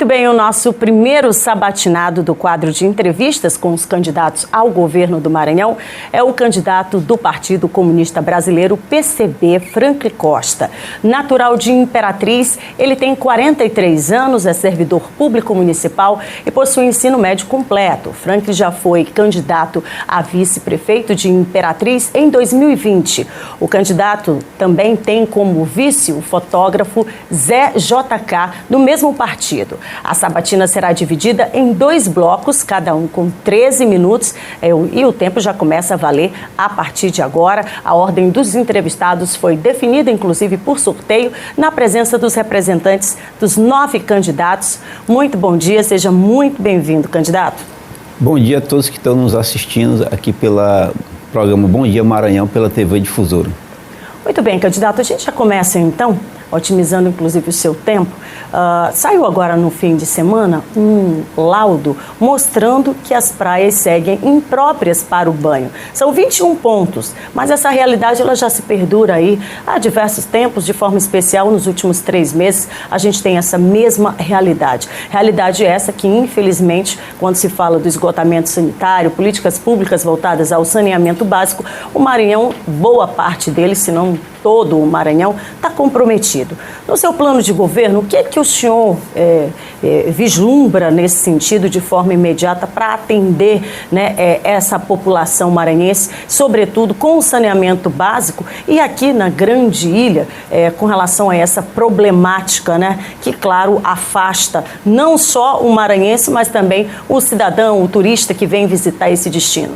Muito bem, o nosso primeiro sabatinado do quadro de entrevistas com os candidatos ao governo do Maranhão é o candidato do Partido Comunista Brasileiro, PCB, Franklin Costa. Natural de Imperatriz, ele tem 43 anos, é servidor público municipal e possui ensino médio completo. Franklin já foi candidato a vice-prefeito de Imperatriz em 2020. O candidato também tem como vice o fotógrafo Zé JK, do mesmo partido. A sabatina será dividida em 2 blocos, cada um com 13 minutos, e o tempo já começa a valer a partir de agora. A ordem dos entrevistados foi definida, inclusive, por sorteio, na presença dos representantes dos 9 candidatos. Muito bom dia, seja muito bem-vindo, candidato. Bom dia a todos que estão nos assistindo aqui pelo programa Bom Dia Maranhão, pela TV Difusora. Muito bem, candidato, a gente já começa então, otimizando inclusive o seu tempo. Saiu agora no fim de semana um laudo mostrando que as praias seguem impróprias para o banho. São 21 pontos, mas essa realidade ela já se perdura aí há diversos tempos, de forma especial nos últimos 3 meses a gente tem essa mesma realidade. Realidade essa que, infelizmente, quando se fala do esgotamento sanitário, políticas públicas voltadas ao saneamento básico, o Maranhão, boa parte dele, se não todo o Maranhão, está comprometido. No seu plano de governo, o que é que o senhor vislumbra nesse sentido de forma imediata para atender, né, essa população maranhense, sobretudo com o saneamento básico e aqui na Grande Ilha, com relação a essa problemática, né, que, claro, afasta não só o maranhense, mas também o cidadão, o turista que vem visitar esse destino?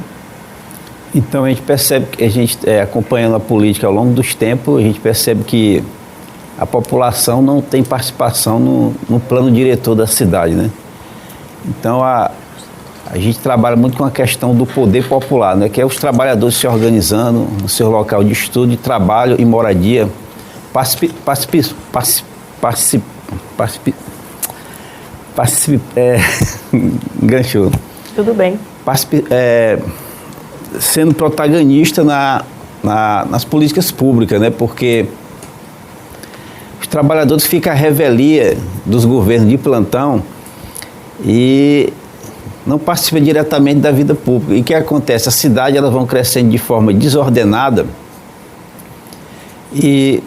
Então a gente percebe que a gente, acompanhando a política ao longo dos tempos, a gente percebe que a população não tem participação no plano diretor da cidade, né? Então a gente trabalha muito com a questão do poder popular, né? Que é os trabalhadores se organizando no seu local de estudo, de trabalho e moradia, enganchou. Tudo bem. Sendo protagonista nas políticas públicas, né? Porque os trabalhadores ficam à revelia dos governos de plantão e não participam diretamente da vida pública. E o que acontece? As cidades elas vão crescendo de forma desordenada e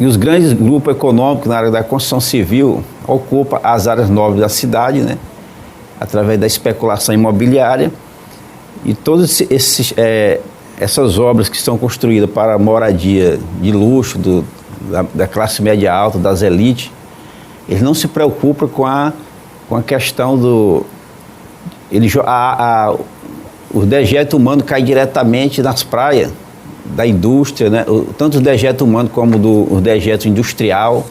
os grandes grupos econômicos na área da construção civil ocupam as áreas nobres da cidade, né? Através da especulação imobiliária. E todas essas obras que são construídas para moradia de luxo, da classe média alta, das elites, eles não se preocupam com a questão o dejeto humano cai diretamente nas praias da indústria, né? Tanto o dejeto humano como o dejeto industrial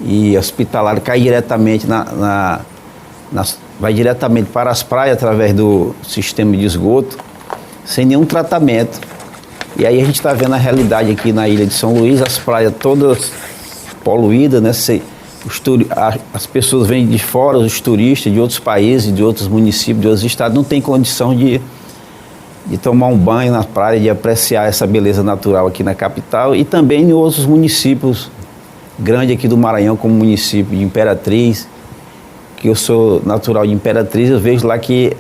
e hospitalar cai diretamente vai diretamente para as praias através do sistema de esgoto, sem nenhum tratamento. E aí a gente está vendo a realidade aqui na ilha de São Luís, as praias todas poluídas, né? As pessoas vêm de fora, os turistas de outros países, de outros municípios, de outros estados, não têm condição de tomar um banho na praia, de apreciar essa beleza natural aqui na capital e também em outros municípios grandes aqui do Maranhão, como o município de Imperatriz, que eu sou natural de Imperatriz, eu vejo lá que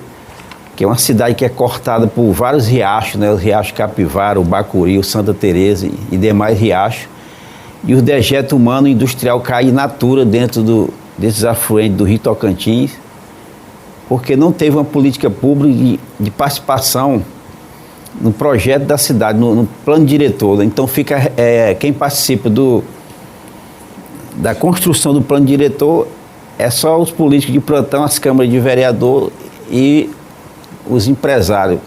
é uma cidade que é cortada por vários riachos, né? O Riacho Capivara, o Bacuri, o Santa Teresa e demais riachos. E o dejeto humano industrial cai in natura dentro desses afluentes do Rio Tocantins, porque não teve uma política pública de participação no projeto da cidade, no plano diretor, né? Então quem participa da construção do plano diretor é só os políticos de plantão, as câmaras de vereador e os empresários,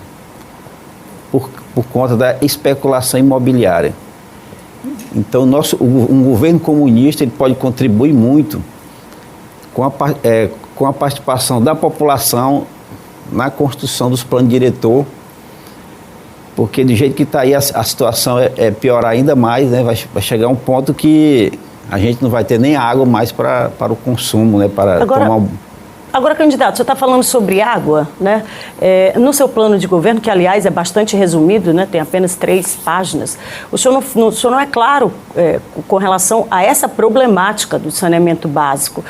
por conta da especulação imobiliária. Então, um governo comunista ele pode contribuir muito com a participação da população na construção dos planos diretor, porque do jeito que está aí a situação é piorar ainda mais, né? Vai chegar um ponto que a gente não vai ter nem água mais para o consumo, né? Para agora, tomar Agora, candidato, você está falando sobre água, né? No seu plano de governo, que aliás é bastante resumido, né? Tem apenas 3 páginas, o senhor não é claro com relação a essa problemática do saneamento básico.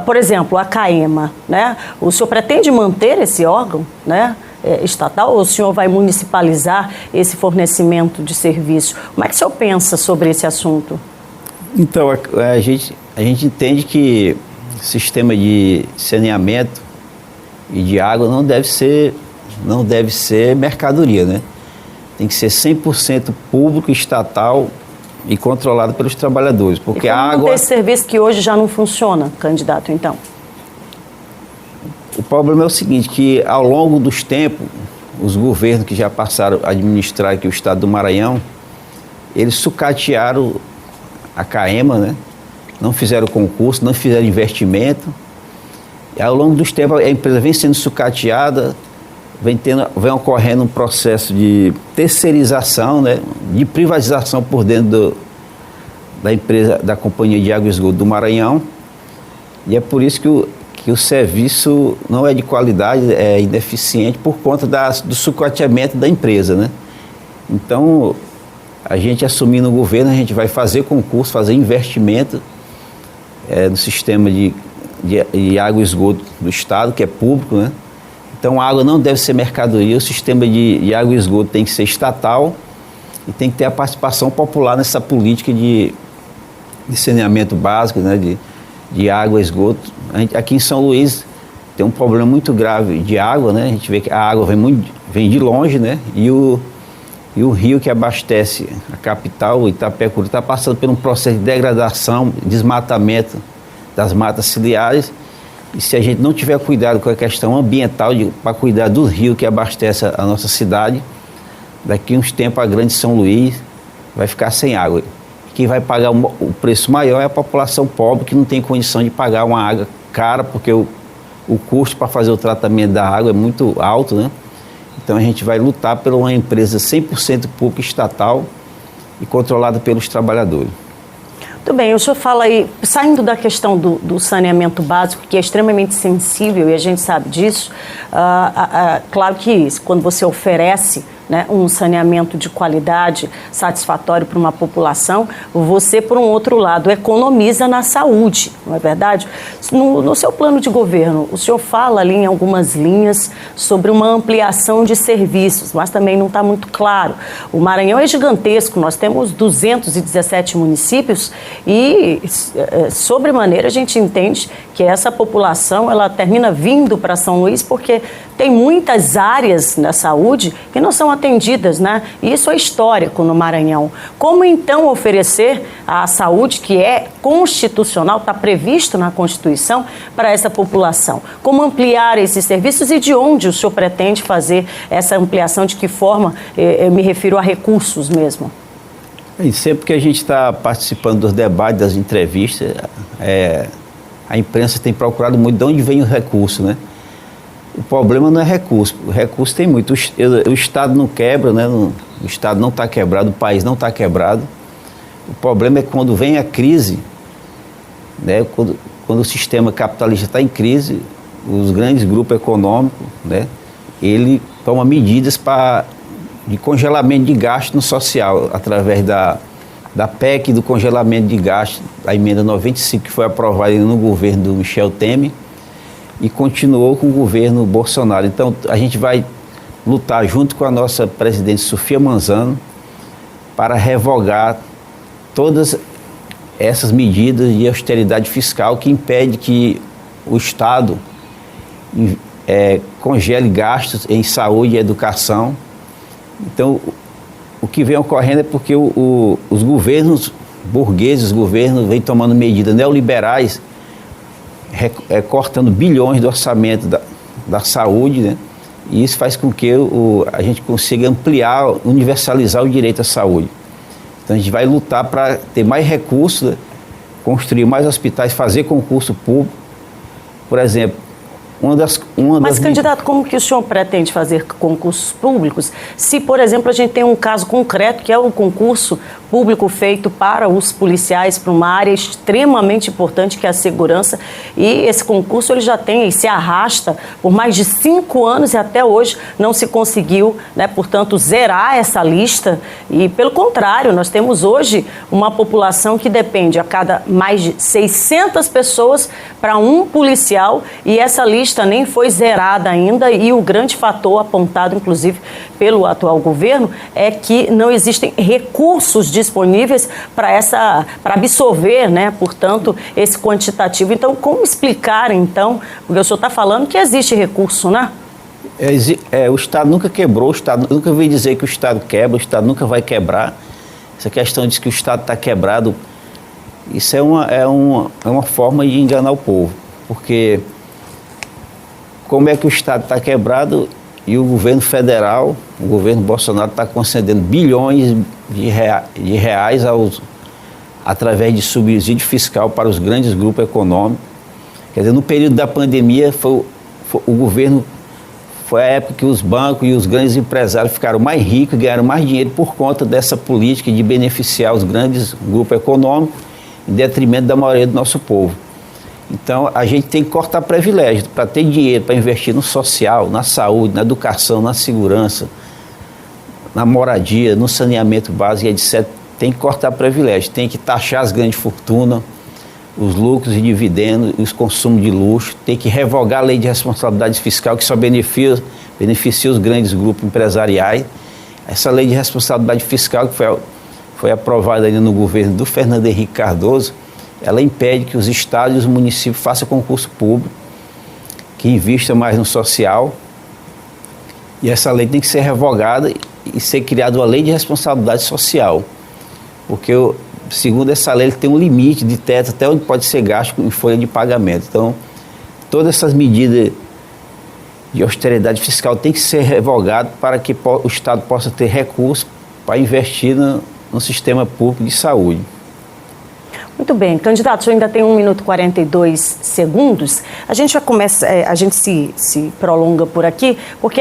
Por exemplo, a CAEMA, né? O senhor pretende manter esse órgão, né? Estatal, ou o senhor vai municipalizar esse fornecimento de serviço? Como é que o senhor pensa sobre esse assunto? Então, a gente entende que o sistema de saneamento e de água não deve ser mercadoria, né? Tem que ser 100% público, estatal e controlado pelos trabalhadores, porque a água... manter esse serviço que hoje já não funciona, candidato, então? O problema é o seguinte, que ao longo dos tempos, os governos que já passaram a administrar aqui o estado do Maranhão, eles sucatearam a CAEMA, né? Não fizeram concurso, não fizeram investimento. E ao longo dos tempos a empresa vem sendo sucateada, vem ocorrendo um processo de terceirização, né? De privatização por dentro da empresa, da Companhia de Água e Esgoto do Maranhão. E é por isso que o serviço não é de qualidade, é ineficiente por conta do sucateamento da empresa, né? Então, a gente assumindo o governo, a gente vai fazer concurso, fazer investimento no sistema de água e esgoto do estado, que é público, né? Então, a água não deve ser mercadoria, o sistema de água e esgoto tem que ser estatal e tem que ter a participação popular nessa política de saneamento básico, né? De água e esgoto. Aqui em São Luís tem um problema muito grave de água, né? A gente vê que a água vem de longe, né? E o rio que abastece a capital, o Itapecuru, está passando por um processo de degradação, desmatamento das matas ciliares. E se a gente não tiver cuidado com a questão ambiental, para cuidar do rio que abastece a nossa cidade, daqui a uns tempos a grande São Luís vai ficar sem água. Quem vai pagar o preço maior é a população pobre, que não tem condição de pagar uma água cara, porque o custo para fazer o tratamento da água é muito alto, né? Então a gente vai lutar por uma empresa 100% pública, estatal e controlada pelos trabalhadores. Muito bem, o senhor fala aí, saindo da questão do saneamento básico, que é extremamente sensível e a gente sabe disso, claro que quando você oferece, né, um saneamento de qualidade satisfatório para uma população, você, por um outro lado, economiza na saúde, não é verdade? No seu plano de governo, o senhor fala ali em algumas linhas sobre uma ampliação de serviços, mas também não está muito claro. O Maranhão é gigantesco, nós temos 217 municípios e, sobremaneira, a gente entende que essa população ela termina vindo para São Luís porque tem muitas áreas na saúde que não são atendidas, né? E isso é histórico no Maranhão. Como então oferecer a saúde que é constitucional, está previsto na Constituição, para essa população? Como ampliar esses serviços e de onde o senhor pretende fazer essa ampliação? De que forma? Eu me refiro a recursos mesmo. E sempre que a gente está participando dos debates, das entrevistas, a imprensa tem procurado muito de onde vem o recurso, né? O problema não é recurso, o recurso tem muito. O Estado não quebra, né? O Estado não está quebrado, o país não está quebrado. O problema é quando vem a crise, né? Quando o sistema capitalista está em crise, os grandes grupos econômicos, né? Ele toma medidas de congelamento de gasto no social, através da PEC do congelamento de gasto, a emenda 95, que foi aprovada no governo do Michel Temer, e continuou com o governo Bolsonaro. Então, a gente vai lutar junto com a nossa presidente Sofia Manzano para revogar todas essas medidas de austeridade fiscal que impede que o Estado congele gastos em saúde e educação. Então, o que vem ocorrendo é porque os governos burgueses, os governos vêm tomando medidas neoliberais, cortando bilhões do orçamento da saúde, né? E isso faz com que a gente consiga ampliar, universalizar o direito à saúde. Então a gente vai lutar para ter mais recursos, né? Construir mais hospitais, fazer concurso público. Por exemplo, Mas, candidato, como que o senhor pretende fazer concursos públicos se, por exemplo, a gente tem um caso concreto, que é o concurso público feito para os policiais, para uma área extremamente importante, que é a segurança, e esse concurso ele já tem e se arrasta por mais de 5 anos e até hoje não se conseguiu, né, portanto, zerar essa lista e, pelo contrário, nós temos hoje uma população que depende a cada mais de 600 pessoas para um policial e essa lista nem foi zerada ainda e o grande fator apontado, inclusive, pelo atual governo é que não existem recursos disponíveis para absorver, né, portanto, esse quantitativo. Então, como explicar, então, porque o senhor está falando que existe recurso, né? O Estado nunca quebrou, o Estado nunca veio dizer que o Estado quebra, o Estado nunca vai quebrar. Essa questão de que o Estado está quebrado, isso é uma forma de enganar o povo, porque como é que o Estado está quebrado e o governo federal, o governo Bolsonaro está concedendo bilhões de reais através de subsídio fiscal para os grandes grupos econômicos. Quer dizer, no período da pandemia, o governo foi a época que os bancos e os grandes empresários ficaram mais ricos e ganharam mais dinheiro por conta dessa política de beneficiar os grandes grupos econômicos em detrimento da maioria do nosso povo. Então, a gente tem que cortar privilégios para ter dinheiro para investir no social, na saúde, na educação, na segurança, na moradia, no saneamento básico, etc. Tem que cortar privilégios, tem que taxar as grandes fortunas, os lucros e dividendos, os consumos de luxo, tem que revogar a lei de responsabilidade fiscal que só beneficia os grandes grupos empresariais. Essa lei de responsabilidade fiscal que foi aprovada ainda no governo do Fernando Henrique Cardoso, ela impede que os estados e os municípios façam concurso público, que invista mais no social. E essa lei tem que ser revogada e ser criada uma lei de responsabilidade social. Porque, segundo essa lei, ele tem um limite de teto até onde pode ser gasto em folha de pagamento. Então, todas essas medidas de austeridade fiscal têm que ser revogadas para que o Estado possa ter recursos para investir no sistema público de saúde. Muito bem, candidato, o senhor ainda tem 1 minuto e 42 segundos. A gente já começa, a gente se prolonga por aqui, porque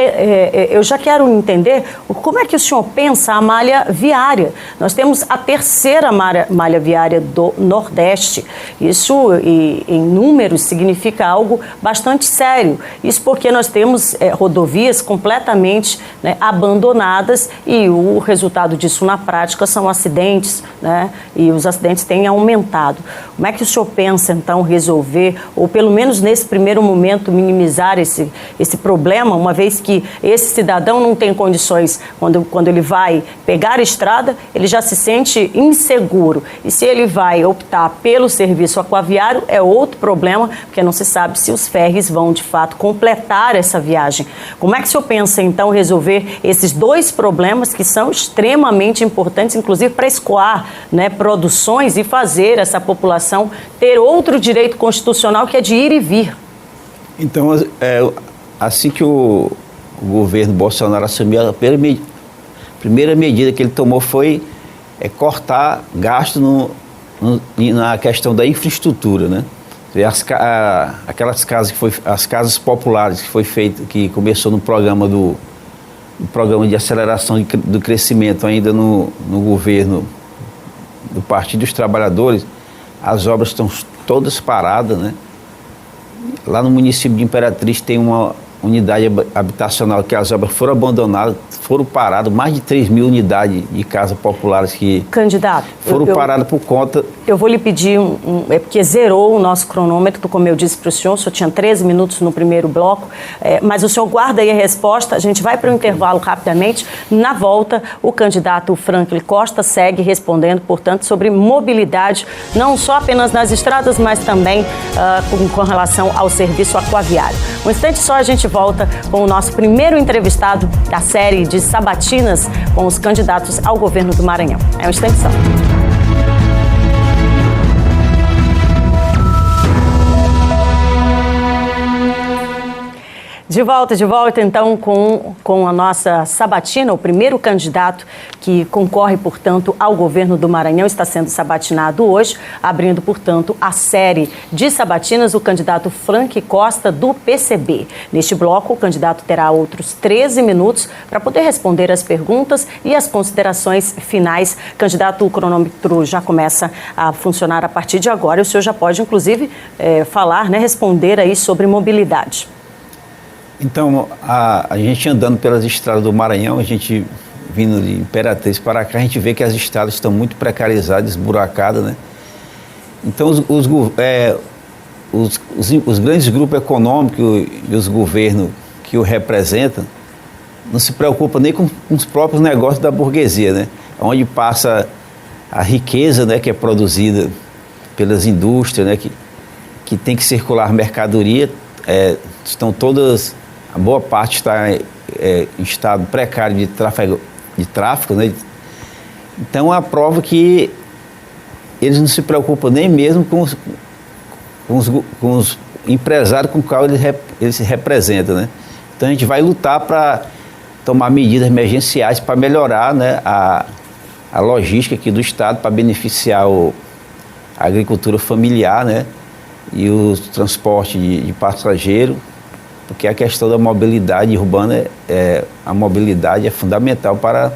eu já quero entender como é que o senhor pensa a malha viária. Nós temos a terceira malha viária do Nordeste. Isso, em números, significa algo bastante sério. Isso porque nós temos rodovias completamente, né, abandonadas e o resultado disso na prática são acidentes, né, e os acidentes têm aumentado. Como é que o senhor pensa, então, resolver, ou pelo menos nesse primeiro momento, minimizar esse problema, uma vez que esse cidadão não tem condições, quando ele vai pegar a estrada, ele já se sente inseguro. E se ele vai optar pelo serviço aquaviário, é outro problema, porque não se sabe se os ferries vão, de fato, completar essa viagem. Como é que o senhor pensa, então, resolver esses dois problemas que são extremamente importantes, inclusive para escoar, né, produções e fazer essa população ter outro direito constitucional que é de ir e vir? Então, assim que o governo Bolsonaro assumiu, a primeira medida que ele tomou foi cortar gasto na questão da infraestrutura, né? Aquelas casas as casas populares que foi feito, que começou no programa de aceleração do crescimento ainda no governo do Partido dos Trabalhadores, as obras estão todas paradas, né? Lá no município de Imperatriz tem uma unidade habitacional que as obras foram abandonadas, foram paradas, mais de 3 mil unidades de casas populares que candidato, foram paradas por conta... Eu vou lhe pedir, porque zerou o nosso cronômetro, como eu disse para o senhor tinha 13 minutos no primeiro bloco, mas o senhor guarda aí a resposta, a gente vai para o intervalo rapidamente. Na volta, o candidato Franklin Costa segue respondendo, portanto, sobre mobilidade, não só apenas nas estradas, mas também com relação ao serviço aquaviário. Um instante só, a gente volta com o nosso primeiro entrevistado da série de sabatinas com os candidatos ao governo do Maranhão. É um instante só. De volta então com a nossa sabatina. O primeiro candidato que concorre, portanto, ao governo do Maranhão está sendo sabatinado hoje, abrindo, portanto, a série de sabatinas, o candidato Frank Costa, do PCB. Neste bloco, o candidato terá outros 13 minutos para poder responder as perguntas e as considerações finais. Candidato, o cronômetro já começa a funcionar a partir de agora. O senhor já pode, inclusive, falar, responder aí sobre mobilidade. Então, a gente andando pelas estradas do Maranhão, a gente vindo de Imperatriz para cá, a gente vê que as estradas estão muito precarizadas, esburacadas, né? Então, os grandes grupos econômicos e os governos que o representam não se preocupam nem com os próprios negócios da burguesia, né? Onde passa a riqueza, né, que é produzida pelas indústrias, né, que tem que circular mercadoria, estão todas... A boa parte está em estado precário de tráfico, né? Então, a prova que eles não se preocupam nem mesmo com os empresários com os quais eles se representam, né? Então, a gente vai lutar para tomar medidas emergenciais para melhorar, né, a logística aqui do Estado, para beneficiar a agricultura familiar, né, e o transporte de passageiro. Porque a questão da mobilidade urbana, a mobilidade é fundamental para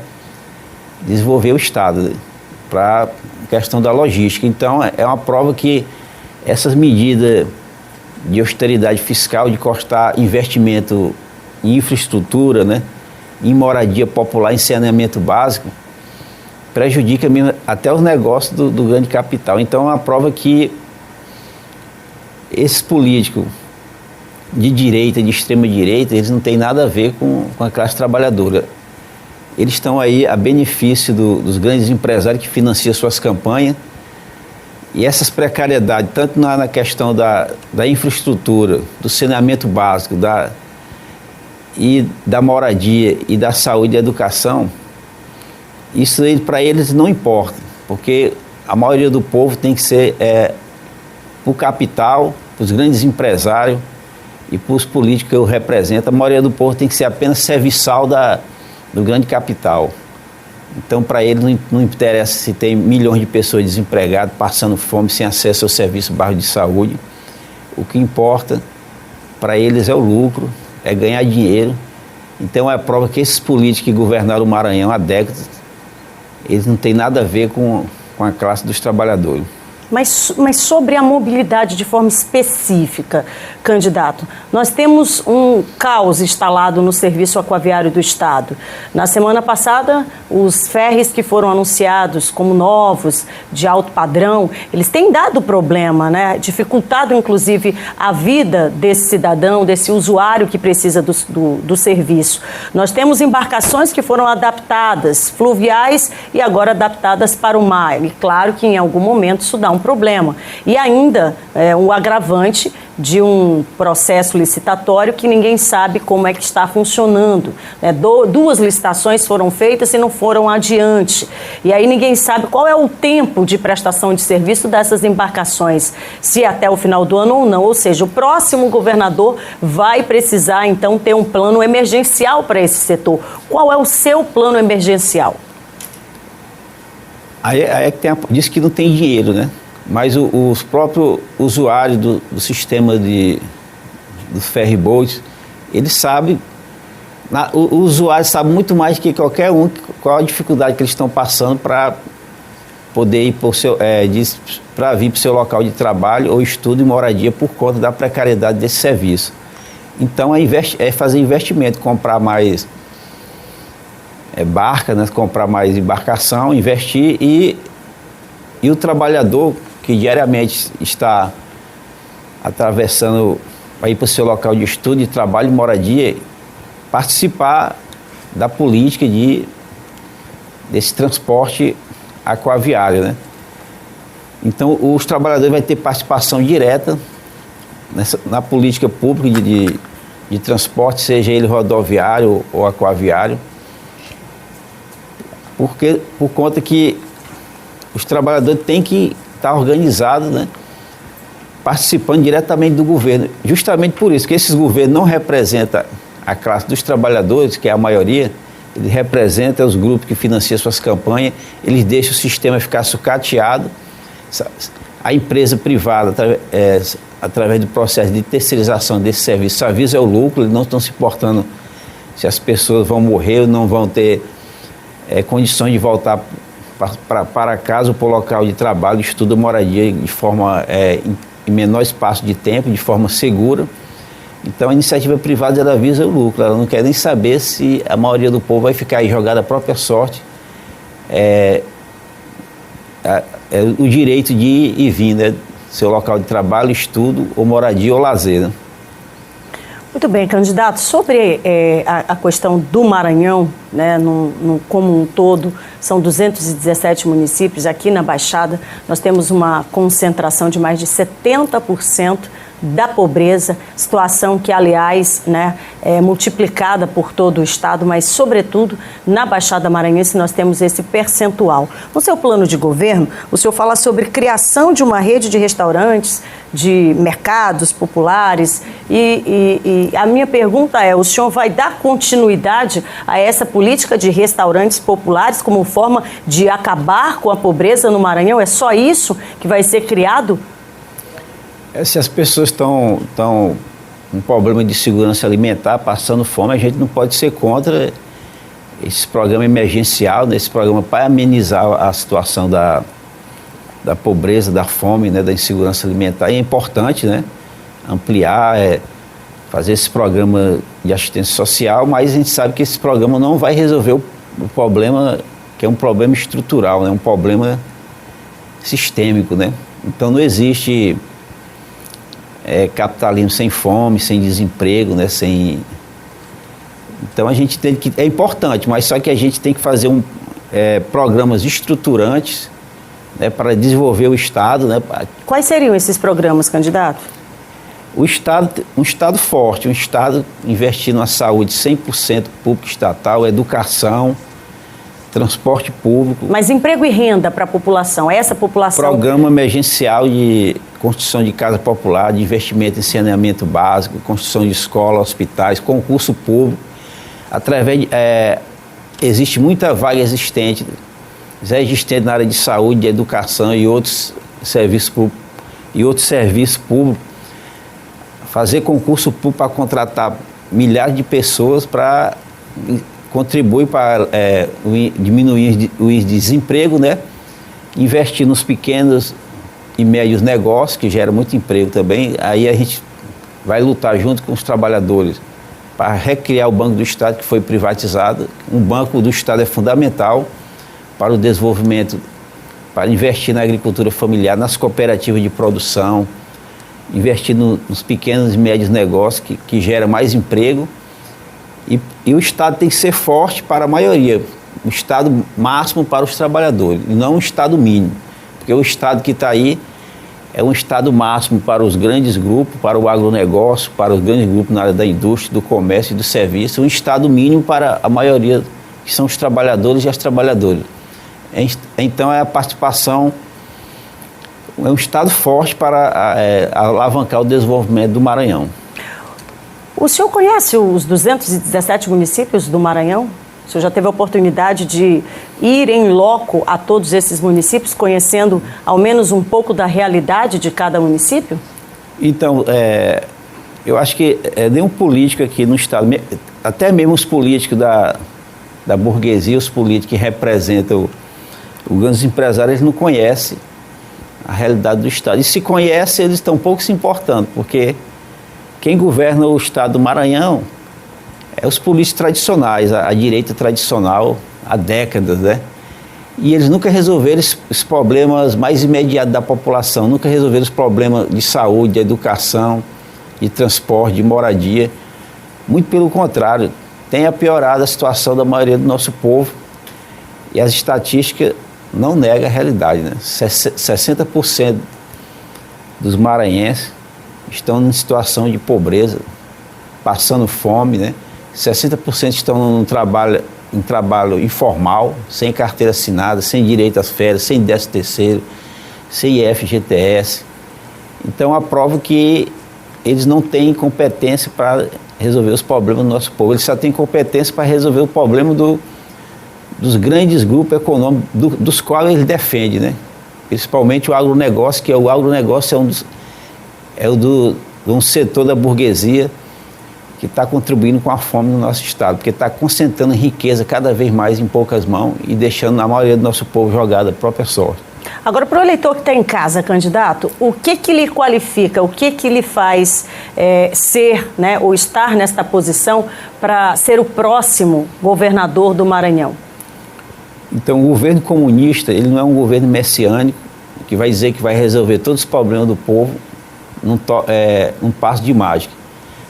desenvolver o Estado, né? Para a questão da logística. Então, é uma prova que essas medidas de austeridade fiscal, de cortar investimento em infraestrutura, né, em moradia popular, em saneamento básico, prejudica mesmo até os negócios do grande capital. Então, é uma prova que esses políticos de direita, de extrema direita, eles não têm nada a ver com a classe trabalhadora. Eles estão aí a benefício dos grandes empresários que financiam suas campanhas, e essas precariedades, tanto na questão da infraestrutura, do saneamento básico, e da moradia, e da saúde e educação, isso para eles não importa, porque a maioria do povo tem que ser para o capital, para os grandes empresários, e para os políticos que eu represento, a maioria do povo tem que ser apenas serviçal do grande capital. Então, para eles não interessa se tem milhões de pessoas desempregadas, passando fome, sem acesso ao serviço básico de saúde. O que importa para eles é o lucro, é ganhar dinheiro. Então, é a prova que esses políticos que governaram o Maranhão há décadas, eles não têm nada a ver com a classe dos trabalhadores. Mas sobre a mobilidade de forma específica, candidato, nós temos um caos instalado no serviço aquaviário do Estado. Na semana passada, os ferries que foram anunciados como novos, de alto padrão, eles têm dado problema, né? Dificultado, inclusive, a vida desse cidadão, desse usuário que precisa do serviço. Nós temos embarcações que foram adaptadas, fluviais, e agora adaptadas para o mar. E claro que em algum momento isso dá um problema. E ainda um agravante de um processo licitatório que ninguém sabe como é que está funcionando. Duas licitações foram feitas e não foram adiante. E aí ninguém sabe qual é o tempo de prestação de serviço dessas embarcações, se até o final do ano ou não. Ou seja, o próximo governador vai precisar, então, ter um plano emergencial para esse setor. Qual é o seu plano emergencial? Aí é que diz que não tem dinheiro, né? Mas os próprios usuários do sistema dos ferryboats, eles sabem, o usuário sabe muito mais que qualquer um qual a dificuldade que eles estão passando para poder ir para vir para o seu local de trabalho ou estudo e moradia por conta da precariedade desse serviço. Então é fazer investimento, comprar mais barca, né? Comprar mais embarcação, investir e o trabalhador que diariamente está atravessando para ir para o seu local de estudo, de trabalho e moradia, participar da política desse transporte aquaviário, né? Então, os trabalhadores vão ter participação direta na política pública de transporte, seja ele rodoviário ou aquaviário, por conta que os trabalhadores têm que estar organizados, né, participando diretamente do governo. Justamente por isso que esses governos não representam a classe dos trabalhadores, que é a maioria, eles representam os grupos que financiam suas campanhas, eles deixam o sistema ficar sucateado. A empresa privada, através do processo de terceirização desse serviço, só visa o lucro, eles não estão se importando se as pessoas vão morrer ou não vão ter condições de voltar para casa ou para o local de trabalho, estudo, moradia de forma em menor espaço de tempo, de forma segura. Então a iniciativa privada ela visa o lucro, ela não quer nem saber se a maioria do povo vai ficar aí jogada à própria sorte, o direito de ir e vir, né? Seu local de trabalho, estudo, ou moradia ou lazer, né? Muito bem, candidato, sobre a questão do Maranhão, né, como um todo, são 217 municípios. Aqui na Baixada nós temos uma concentração de mais de 70% da pobreza, situação que, aliás, né, é multiplicada por todo o estado, mas, sobretudo, na Baixada Maranhense nós temos esse percentual. No seu plano de governo, o senhor fala sobre criação de uma rede de restaurantes, de mercados populares, e a minha pergunta é, o senhor vai dar continuidade a essa política de restaurantes populares como forma de acabar com a pobreza no Maranhão? É só isso que vai ser criado? Se as pessoas estão com um problema de segurança alimentar, passando fome, a gente não pode ser contra esse programa emergencial, né, esse programa para amenizar a situação da pobreza, da fome, né, da insegurança alimentar. E é importante, né, ampliar, fazer esse programa de assistência social, mas a gente sabe que esse programa não vai resolver o problema, que é um problema estrutural, né, um problema sistêmico, né? Então não existe capitalismo sem fome, sem desemprego, né? Então a gente tem que... É importante, mas só que a gente tem que fazer programas estruturantes, né, para desenvolver o Estado, né? Quais seriam esses programas, candidato? Um Estado forte, um Estado investindo na saúde 100% público estatal, educação, transporte público. Mas emprego e renda para a população, essa população... Programa emergencial de construção de casa popular, de investimento em saneamento básico, construção de escolas, hospitais, concurso público. Através existe muita vaga existente, já existente na área de saúde, de educação e outros serviços públicos. Fazer concurso público para contratar milhares de pessoas para contribuir para diminuir o desemprego, né? Investir nos pequenos e médios negócios, que gera muito emprego também. Aí a gente vai lutar junto com os trabalhadores para recriar o Banco do Estado, que foi privatizado. Um banco do Estado é fundamental para o desenvolvimento, para investir na agricultura familiar, nas cooperativas de produção, investir nos pequenos e médios negócios que gera mais emprego. E o Estado tem que ser forte para a maioria, o Estado máximo para os trabalhadores, e não um Estado mínimo, porque o Estado que está aí é um Estado máximo para os grandes grupos, para o agronegócio, para os grandes grupos na área da indústria, do comércio e do serviço, um Estado mínimo para a maioria, que são os trabalhadores e as trabalhadoras. Então a participação, é um Estado forte para alavancar o desenvolvimento do Maranhão. O senhor conhece os 217 municípios do Maranhão? O senhor já teve a oportunidade de ir em loco a todos esses municípios, conhecendo ao menos um pouco da realidade de cada município? Então, eu acho que nenhum político aqui no Estado, até mesmo os políticos da burguesia, os políticos que representam os grandes empresários, eles não conhecem a realidade do Estado. E se conhecem, eles estão pouco se importando, porque quem governa o Estado do Maranhão é os políticos tradicionais, a direita tradicional, há décadas, né? E eles nunca resolveram os problemas mais imediatos da população, nunca resolveram os problemas de saúde, de educação, de transporte, de moradia. Muito pelo contrário, tem piorado a situação da maioria do nosso povo. E as estatísticas não negam a realidade, né? 60% dos maranhenses estão em situação de pobreza, passando fome, né? 60% estão em trabalho informal, sem carteira assinada, sem direito às férias, sem 13º, sem IFGTS. Então, aprovo que eles não têm competência para resolver os problemas do nosso povo. Eles só têm competência para resolver o problema dos grandes grupos econômicos, dos quais eles defendem, né? Principalmente o agronegócio, que o agronegócio é um setor da burguesia que está contribuindo com a fome no nosso estado, porque está concentrando riqueza cada vez mais em poucas mãos e deixando a maioria do nosso povo jogado à própria sorte. Agora, para o eleitor que está em casa, candidato, o que lhe qualifica, o que lhe faz ser, né, ou estar nesta posição para ser o próximo governador do Maranhão? Então, o governo comunista, ele não é um governo messiânico, que vai dizer que vai resolver todos os problemas do povo num passo de mágica.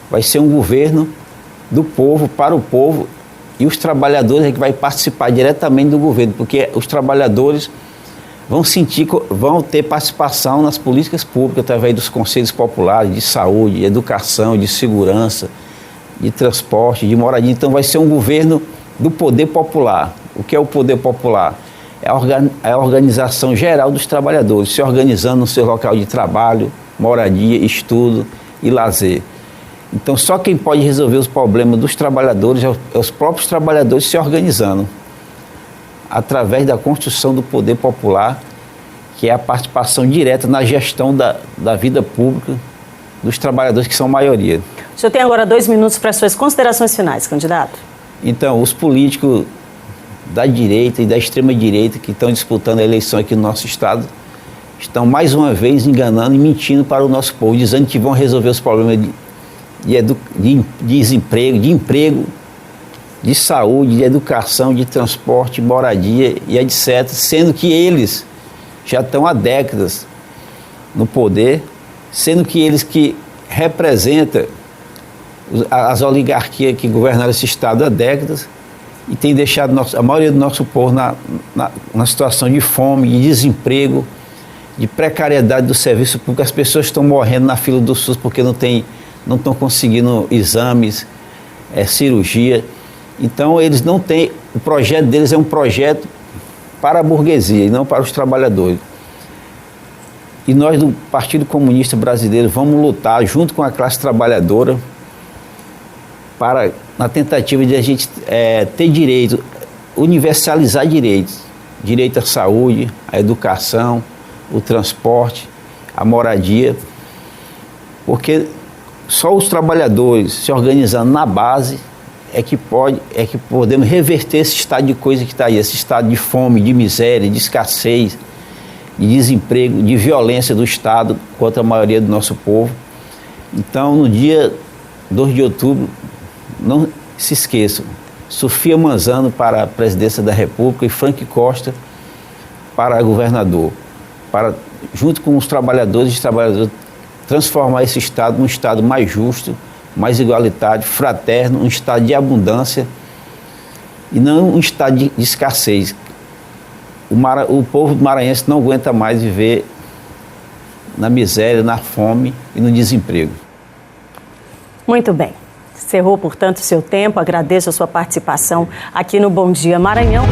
Vai ser um governo do povo, para o povo, e os trabalhadores é que vai participar diretamente do governo, porque os trabalhadores vão ter participação nas políticas públicas através dos conselhos populares de saúde, de educação, de segurança, de transporte, de moradia. Então vai ser um governo do poder popular. O que é o poder popular? É a organização geral dos trabalhadores, se organizando no seu local de trabalho, moradia, estudo e lazer. Então só quem pode resolver os problemas dos trabalhadores é os próprios trabalhadores se organizando através da construção do poder popular, que é a participação direta na gestão da vida pública dos trabalhadores, que são a maioria. O senhor tem agora 2 minutos para suas considerações finais, candidato. Então, os políticos da direita e da extrema-direita que estão disputando a eleição aqui no nosso estado estão mais uma vez enganando e mentindo para o nosso povo, dizendo que vão resolver os problemas de desemprego, de emprego, de saúde, de educação, de transporte, moradia e etc., sendo que eles já estão há décadas no poder, sendo que eles que representam as oligarquias que governaram esse estado há décadas e têm deixado a maioria do nosso povo na situação de fome, de desemprego, de precariedade do serviço público. As pessoas estão morrendo na fila do SUS porque não estão conseguindo exames, cirurgia. Então eles não têm, o projeto deles é um projeto para a burguesia e não para os trabalhadores. E nós do Partido Comunista Brasileiro vamos lutar junto com a classe trabalhadora na tentativa de a gente ter direito, universalizar direitos, direito à saúde, à educação, o transporte, a moradia, porque só os trabalhadores se organizando na base é que podemos reverter esse estado de coisa que está aí, esse estado de fome, de miséria, de escassez, de desemprego, de violência do Estado contra a maioria do nosso povo. Então, no dia 2 de outubro, não se esqueçam, Sofia Manzano para a presidência da República e Frank Costa para governador, para, junto com os trabalhadores e trabalhadoras, transformar esse Estado num Estado mais justo, mais igualitário, fraterno, um estado de abundância e não um estado de escassez. O povo maranhense não aguenta mais viver na miséria, na fome e no desemprego. Muito bem. Encerrou, portanto, o seu tempo. Agradeço a sua participação aqui no Bom Dia Maranhão.